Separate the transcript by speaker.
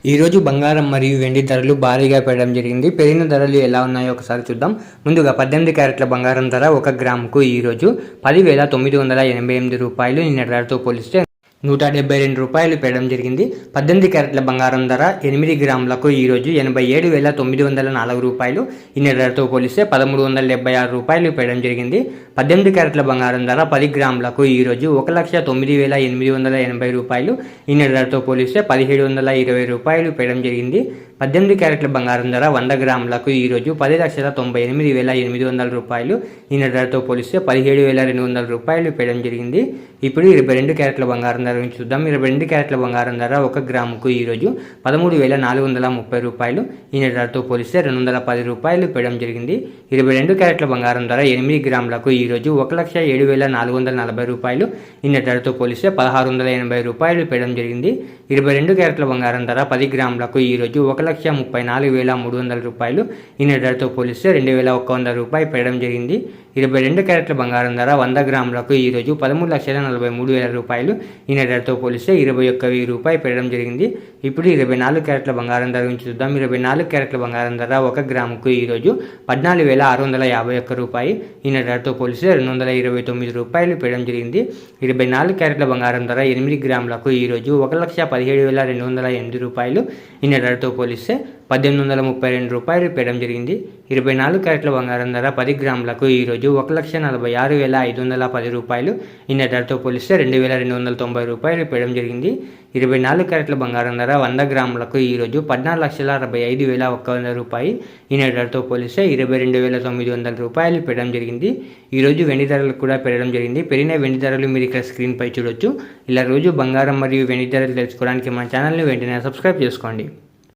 Speaker 1: ఈరోజు బంగారం మరియు వెండి ధరలు భారీగా పెరగడం జరిగింది. పెరిగిన ధరలు ఎలా ఉన్నాయో ఒకసారి చూద్దాం. ముందుగా 18 క్యారెట్ల బంగారం ధర 1 గ్రాముకు ఈరోజు 10,988 రూపాయలు. నిన్నటి ధరతో పోలిస్తే 172 రూపాయలు పెరగడం జరిగింది. 18 క్యారెట్ల బంగారం ధర 8 గ్రాములకు ఈరోజు 87,904 రూపాయలు. నిన్నటి ధరతో పోలిస్తే 1376 రూపాయలు పెరగడం జరిగింది. 18 క్యారెట్ల బంగారం ధర 10 గ్రాములకు ఈరోజు 1,09,880 రూపాయలు. నిన్నటి ధరతో పోలిస్తే 1720 రూపాయలు పెరగడం జరిగింది. 18 క్యారెట్ల బంగారం ధర 100 గ్రాములకు ఈరోజు 10,98,800 రూపాయలు. నిన్నటి ధరతో పోలిస్తే 17,200 రూపాయలు పెరగడం జరిగింది. ఇప్పుడు 22 క్యారెట్ల బంగారం ధర గురించి చూద్దాం. 22 క్యారెట్ల బంగారం ధర 1 గ్రాముకు ఈరోజు 13,430 రూపాయలు. నిన్నటి ధరతో పోలిస్తే 210 రూపాయలు పెరగడం జరిగింది. 22 క్యారెట్ల బంగారం ధర 8 గ్రాములకు ఈరోజు 1,07,440 రూపాయలు. నిన్నటి ధరతో పోలిస్తే 1,680 రూపాయలు పెరగడం జరిగింది. 22 క్యారెట్ల బంగారం ధర 10 గ్రాములకు ఈరోజు 1,34,300 రూపాయలు. నిన్నటి ధరతో పోలిస్తే 2,100 రూపాయలు పెరగడం జరిగింది. 22 క్యారెట్ల బంగారం ధర 100 గ్రాములకు ఈరోజు 13,43,000 రూపాయలు. నిన్నటి ధరతో పోలిస్తే 21,000 రూపాయలు పెరగడం జరిగింది. ఇప్పుడు 24 క్యారెట్ల బంగారం ధర గురించి చూద్దాం. 24 క్యారెట్ల బంగారం ధర 1 గ్రాముకు ఈరోజు 14,651 రూపాయలు. నిన్నటి ధరతో పోలిస్తే 229 రూపాయలు పెరగడం జరిగింది. 24 క్యారెట్ల బంగారం ధర 8 గ్రాములకు ఈరోజు 1,17,208 రూపాయలు. నిన్నటి ధరతో పోలిస్తే 1,832 రూపాయలు పెరగడం జరిగింది. 24 క్యారెట్ల బంగారం ధర 10 గ్రాములకు ఈరోజు 1,46,510 రూపాయలు. నిన్నటి ధరతో పోలిస్తే 2,290 రూపాయలు పెరగడం జరిగింది. 24 క్యారెట్ల బంగారం ధర 100 గ్రాములకు ఈరోజు 14,65,100 రూపాయలు. నిన్నటి ధరతో పోలిస్తే 22,900 రూపాయలు పెరగడం జరిగింది. ఈరోజు వెండి ధరలు కూడా పెరగడం జరిగింది. పెరిగిన వెండి ధరలు మీరు ఇక్కడ స్క్రీన్పై చూడొచ్చు. ఇలా రోజు బంగారం మరియు వెండి ధరలు తెలుసుకోవడానికి మా ఛానల్ని వెంటనే సబ్స్క్రైబ్ చేసుకోండి.